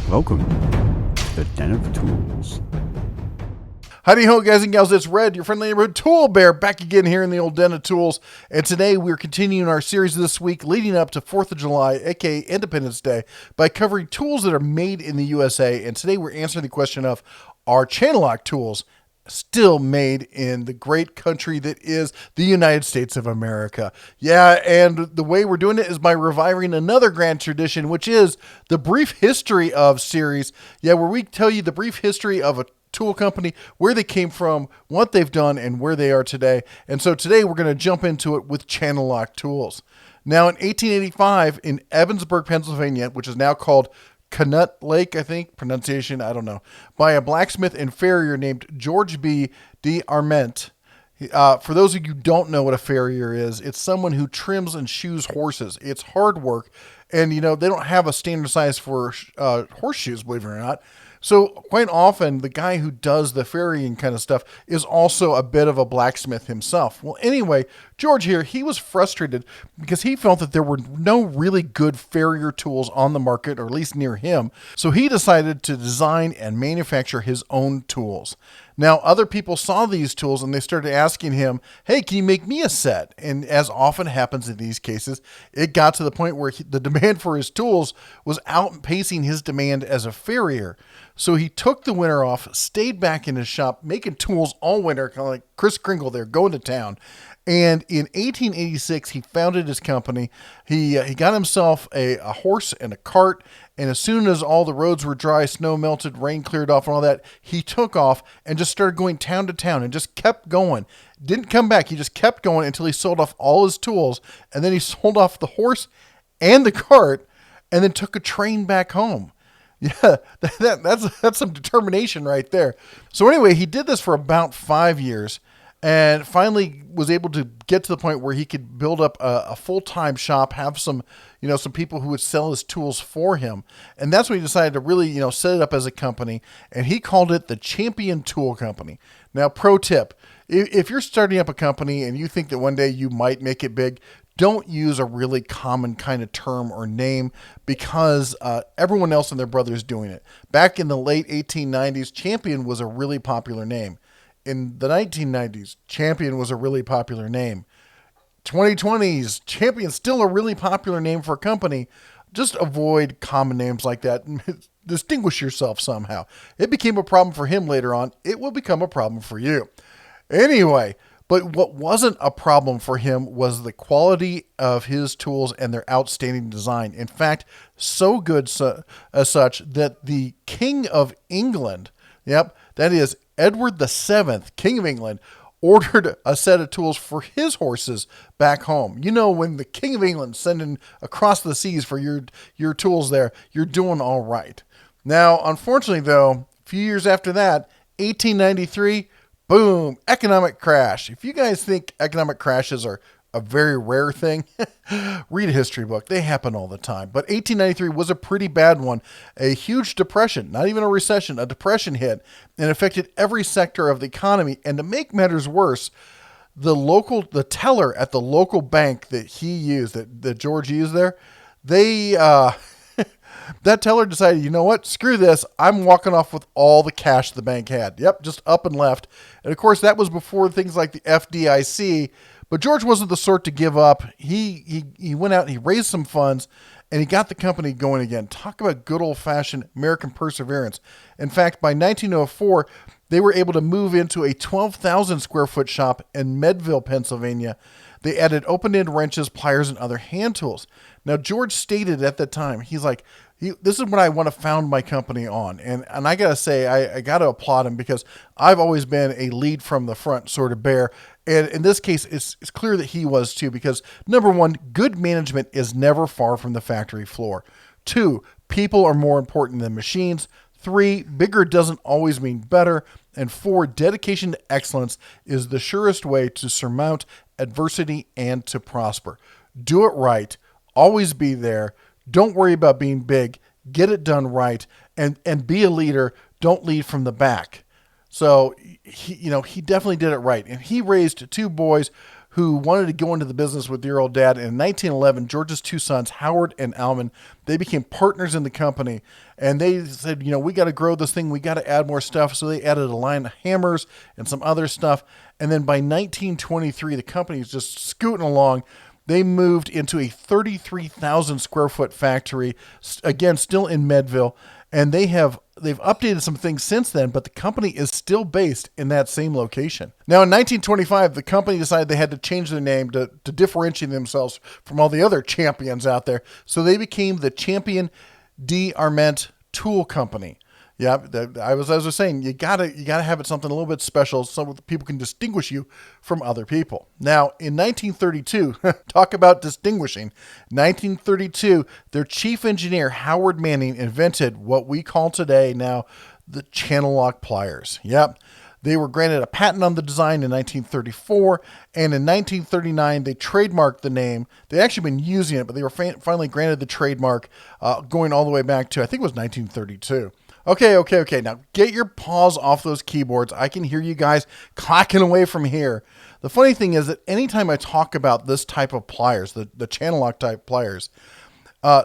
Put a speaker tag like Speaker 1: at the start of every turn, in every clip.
Speaker 1: Welcome to the Den of Tools.
Speaker 2: Howdy ho, guys and gals, it's Red, your friendly neighborhood tool bear, back again here in the old Den of Tools. And today we're continuing our series this week leading up to 4th of July, aka Independence Day, by covering tools that are made in the USA. And today we're answering the question of, are Channellock tools still made in the great country that is the United States of America? Yeah, and the way we're doing it is by reviving another grand tradition, which is the Brief History of series. Yeah, where we tell you the brief history of a tool company, where they came from, what they've done, and where they are today. And so today we're going to jump into it with Channellock Tools. Now in 1885 in Evansburg, Pennsylvania, which is now called Canut Lake, I think, pronunciation, I don't know, by a blacksmith and farrier named George B. d'Arment. For those of you who don't know what a farrier is, it's someone who trims and shoes horses. It's hard work, and they don't have a standard size for horseshoes, believe it or not. So quite often, the guy who does the farrieing kind of stuff is also a bit of a blacksmith himself. Well, anyway, George here, he was frustrated because he felt that there were no really good farrier tools on the market, or at least near him. So he decided to design and manufacture his own tools. Now, other people saw these tools and they started asking him, hey, can you make me a set? And as often happens in these cases, it got to the point where the demand for his tools was outpacing his demand as a farrier. So he took the winter off, stayed back in his shop, making tools all winter, kind of like Kris Kringle there, going to town. And in 1886, he founded his company. He got himself a horse and a cart. And as soon as all the roads were dry, snow melted, rain cleared off and all that, he took off and just started going town to town and just kept going. Didn't come back. He just kept going until he sold off all his tools. And then he sold off the horse and the cart and then took a train back home. Yeah, that's some determination right there. So anyway, he did this for about 5 years and finally was able to get to the point where he could build up a full-time shop, have some people who would sell his tools for him. And that's when he decided to really, set it up as a company, and he called it the Champion Tool Company. Now, pro tip, if you're starting up a company and you think that one day you might make it big, don't use a really common kind of term or name, because everyone else and their brother is doing it. Back in the late 1890s, Champion was a really popular name. In the 1990s, Champion was a really popular name. 2020s, Champion's still a really popular name for a company. Just avoid common names like that and distinguish yourself somehow. It became a problem for him later on. It will become a problem for you. Anyway, but what wasn't a problem for him was the quality of his tools and their outstanding design. In fact, so good as such that the King of England, that is Edward VII, King of England, ordered a set of tools for his horses back home. When the King of England sending across the seas for your tools there, you're doing all right. Now, unfortunately, though, a few years after that, 1893, boom, economic crash. If you guys think economic crashes are a very rare thing, read a history book. They happen all the time. But 1893 was a pretty bad one. A huge depression, not even a recession, a depression hit and affected every sector of the economy. And to make matters worse, the teller at the local bank that he used, that George used there, that teller decided, you know what, screw this. I'm walking off with all the cash the bank had. Yep, just up and left. And of course, that was before things like the FDIC. But George wasn't the sort to give up. He went out and he raised some funds and he got the company going again. Talk about good old-fashioned American perseverance. In fact, by 1904, they were able to move into a 12,000 square foot shop in Medville, Pennsylvania. They added open-end wrenches, pliers, and other hand tools. Now, George stated at the time, he's like, this is what I want to found my company on. And I got to say, I got to applaud him, because I've always been a lead from the front sort of bear. And in this case, it's clear that he was too, because number one, good management is never far from the factory floor. 2, people are more important than machines. 3, bigger doesn't always mean better. And 4, dedication to excellence is the surest way to surmount adversity and to prosper. Do it right. Always be there. Don't worry about being big. Get it done right. And be a leader. Don't lead from the back. So he definitely did it right. And he raised 2 boys who wanted to go into the business with your old dad. And in 1911, George's two sons, Howard and Alman, they became partners in the company. And they said, we got to grow this thing. We got to add more stuff. So they added a line of hammers and some other stuff. And then by 1923, the company is just scooting along. They moved into a 33,000 square foot factory, again, still in Medville. And they've updated some things since then, but the company is still based in that same location. Now, in 1925, the company decided they had to change their name to differentiate themselves from all the other champions out there. So they became the Champion d'Arment Tool Company. Yeah, as I was saying, you gotta have it something a little bit special so people can distinguish you from other people. Now, in 1932, talk about distinguishing. 1932, their chief engineer, Howard Manning, invented what we call today now the Channellock pliers. Yep. They were granted a patent on the design in 1934, and in 1939, they trademarked the name. They'd actually been using it, but they were finally granted the trademark going all the way back to, I think it was 1932. Okay. Now get your paws off those keyboards. I can hear you guys clacking away from here. The funny thing is that anytime I talk about this type of pliers, the Channellock type pliers,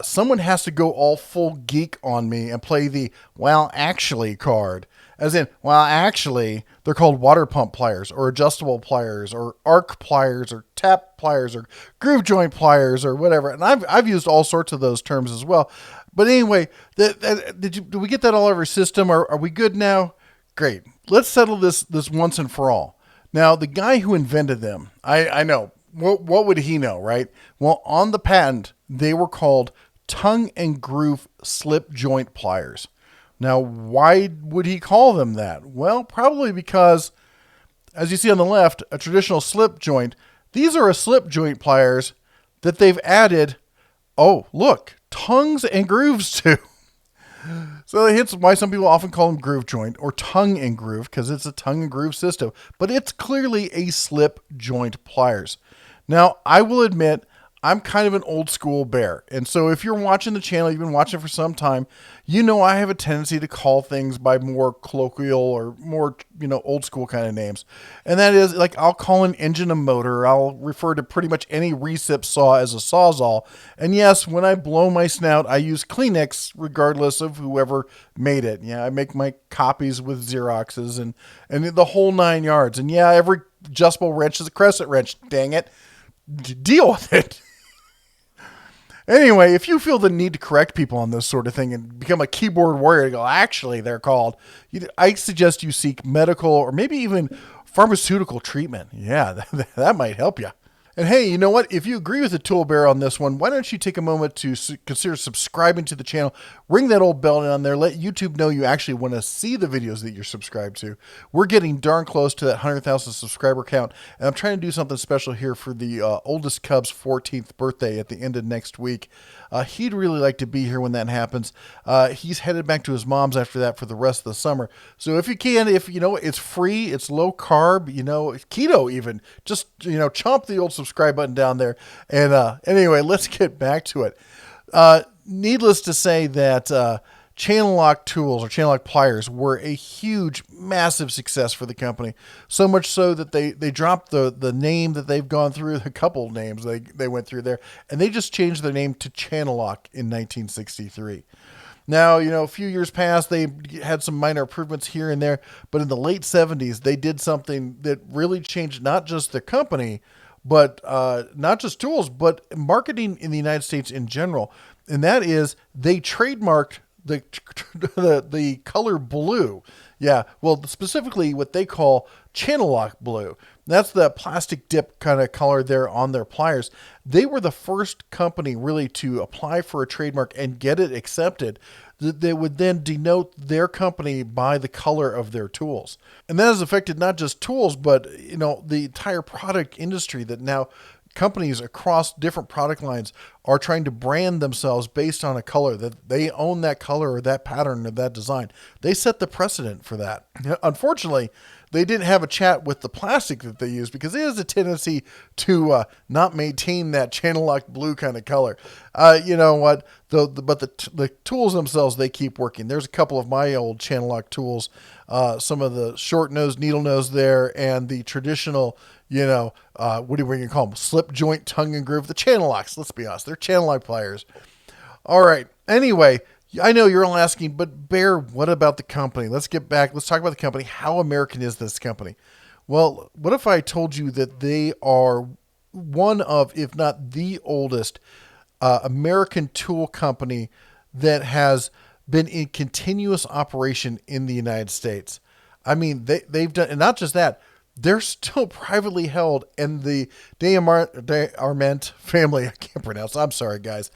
Speaker 2: someone has to go all full geek on me and play the well actually card. As in, well actually, they're called water pump pliers or adjustable pliers or arc pliers or tap pliers or groove joint pliers or whatever. And I've used all sorts of those terms as well. But anyway, did we get that all over our system? Are we good now? Great. Let's settle this once and for all. Now, the guy who invented them, I know. What would he know, right? Well, on the patent, they were called tongue and groove slip joint pliers. Now, why would he call them that? Well, probably because, as you see on the left, a traditional slip joint, these are a slip joint pliers that they've added, oh, look, tongues and grooves to. So it's why some people often call them groove joint or tongue and groove, because it's a tongue and groove system. But it's clearly a slip joint pliers. Now, I will admit, I'm kind of an old school bear. And so if you're watching the channel, you've been watching for some time, I have a tendency to call things by more colloquial or more, old school kind of names. And that is, like, I'll call an engine a motor. I'll refer to pretty much any recip saw as a sawzall. And yes, when I blow my snout, I use Kleenex regardless of whoever made it. Yeah, I make my copies with Xeroxes and the whole 9 yards. And yeah, every adjustable wrench is a crescent wrench. Dang it. Deal with it. Anyway, if you feel the need to correct people on this sort of thing and become a keyboard warrior, go, actually, they're called, I suggest you seek medical or maybe even pharmaceutical treatment. Yeah, that might help you. And hey, you know what? If you agree with the Tool Bear on this one, why don't you take a moment to consider subscribing to the channel, ring that old bell on there, let YouTube know you actually want to see the videos that you're subscribed to. We're getting darn close to that 100,000 subscriber count, and I'm trying to do something special here for the oldest Cub's 14th birthday at the end of next week. He'd really like to be here when that happens. He's headed back to his mom's after that for the rest of the summer. So if you can, it's free, it's low carb, keto even, just, chomp the old subscribe button down there. And anyway, let's get back to it. Needless to say that Channellock Tools or Channellock Pliers were a huge, massive success for the company. So much so that they dropped the name that they've gone through, a couple names they went through there, and they just changed their name to Channellock in 1963. Now, a few years past, they had some minor improvements here and there, but in the late 70s, they did something that really changed not just the company, but not just tools, but marketing in the United States in general. And that is they trademarked the color blue. Yeah, well, specifically what they call Channellock blue. That's the plastic dip kind of color there on their pliers. They were the first company really to apply for a trademark and get it accepted. They would then denote their company by the color of their tools. And that has affected not just tools, but the entire product industry, that now companies across different product lines are trying to brand themselves based on a color, that they own that color or that pattern or that design. They set the precedent for that. Unfortunately, they didn't have a chat with the plastic that they use because it has a tendency to not maintain that Channellock blue kind of color. You know what? But the tools themselves, they keep working. There's a couple of my old Channellock tools, some of the short nose, needle nose there, and the traditional, what do we gonna call them? Slip joint, tongue and groove. The Channellocks. Let's be honest, they're Channellock pliers. All right. Anyway. I know you're all asking, but Bear, what about the company? Let's get back. Let's talk about the company. How American is this company? Well, what if I told you that they are one of, if not the oldest, American tool company that has been in continuous operation in the United States? I mean, they've done, and not just that, they're still privately held, and the Arment family, I can't pronounce, I'm sorry, guys.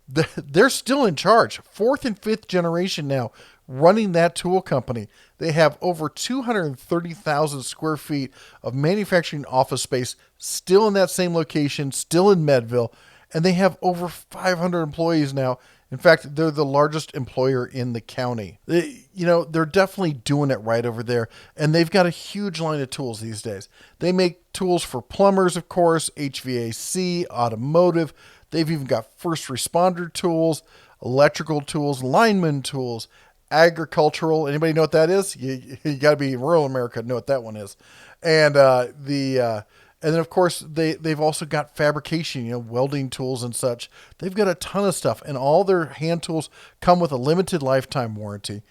Speaker 2: They're still in charge. 4th and 5th generation now running that tool company. They have over 230,000 square feet of manufacturing office space still in that same location, still in Medville, and they have over 500 employees now. In fact, they're the largest employer in the county. They're definitely doing it right over there, and they've got a huge line of tools these days. They make tools for plumbers, of course, HVAC, automotive. They've even got first responder tools, electrical tools, lineman tools, agricultural. Anybody know what that is? You got to be in rural America to know what that one is. And and then of course they've also got fabrication, welding tools and such. They've got a ton of stuff, and all their hand tools come with a limited lifetime warranty.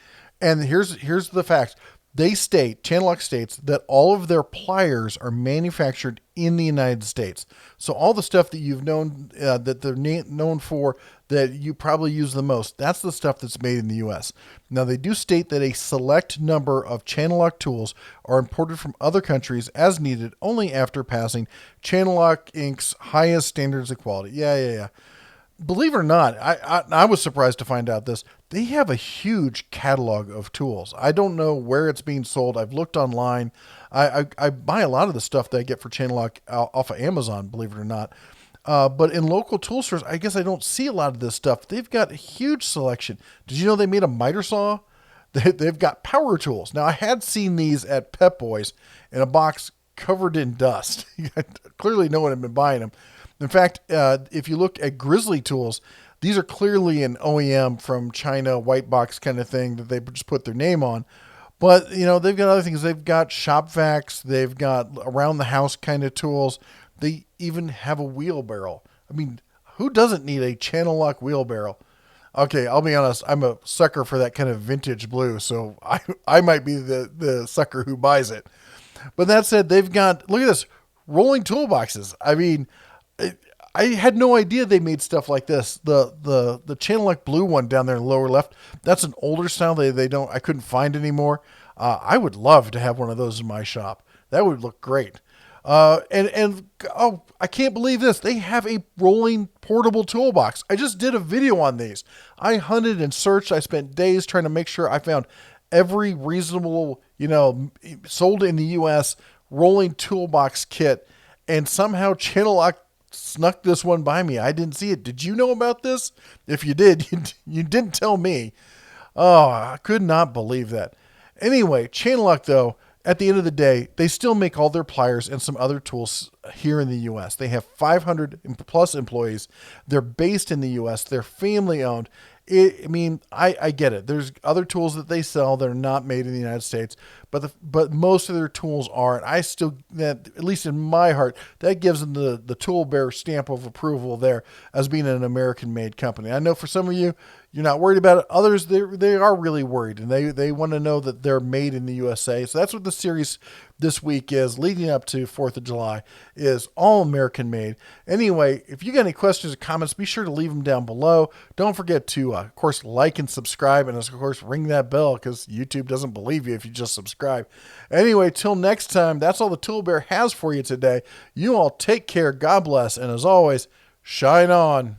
Speaker 2: And here's the fact. Channellock states that all of their pliers are manufactured in the United States. So all the stuff that you've known, that they're known for, that you probably use the most, that's the stuff that's made in the U.S. Now, they do state that a select number of Channellock tools are imported from other countries as needed only after passing Channellock Inc.'s highest standards of quality. Yeah. Believe it or not, I was surprised to find out this. They have a huge catalog of tools. I don't know where it's being sold. I've looked online. I buy a lot of the stuff that I get for Channellock off of Amazon, believe it or not. But in local tool stores, I guess I don't see a lot of this stuff. They've got a huge selection. Did you know they made a miter saw? They've got power tools. Now, I had seen these at Pep Boys in a box covered in dust. Clearly, no one had been buying them. In fact, if you look at Grizzly tools, these are clearly an OEM from China, white box kind of thing that they just put their name on. But, they've got other things. They've got shop vacs. They've got around the house kind of tools. They even have a wheelbarrow. I mean, who doesn't need a Channellock wheelbarrow? Okay, I'll be honest. I'm a sucker for that kind of vintage blue, so I might be the sucker who buys it. But that said, they've got, look at this, rolling toolboxes. I mean, I had no idea they made stuff like this. The Channellock blue one down there in the lower left, that's an older style. I couldn't find anymore. I would love to have one of those in my shop. That would look great. I can't believe this. They have a rolling portable toolbox. I just did a video on these. I hunted and searched. I spent days trying to make sure I found every reasonable, sold in the U.S. rolling toolbox kit, and somehow Channellock snuck this one by me. I didn't see it. Did you know about this? If you did, you didn't tell me. Oh, I could not believe that. Anyway, Channellock, though, at the end of the day, they still make all their pliers and some other tools here in the U.S. They have 500 plus employees. They're based in the U.S. They're family owned. I get it. There's other tools that they sell that are not made in the United States, but most of their tools are. And I still, that at least in my heart, that gives them the Tool Bear stamp of approval there as being an American-made company. I know for some of you, you're not worried about it. Others, they are really worried, and they want to know that they're made in the USA. So that's what the series this week is, leading up to 4th of July, is all American made. Anyway, if you got any questions or comments, be sure to leave them down below. Don't forget to, of course, like and subscribe, and of course, ring that bell, because YouTube doesn't believe you if you just subscribe. Anyway, till next time, that's all the Tool Bear has for you today. You all take care, God bless, and as always, shine on.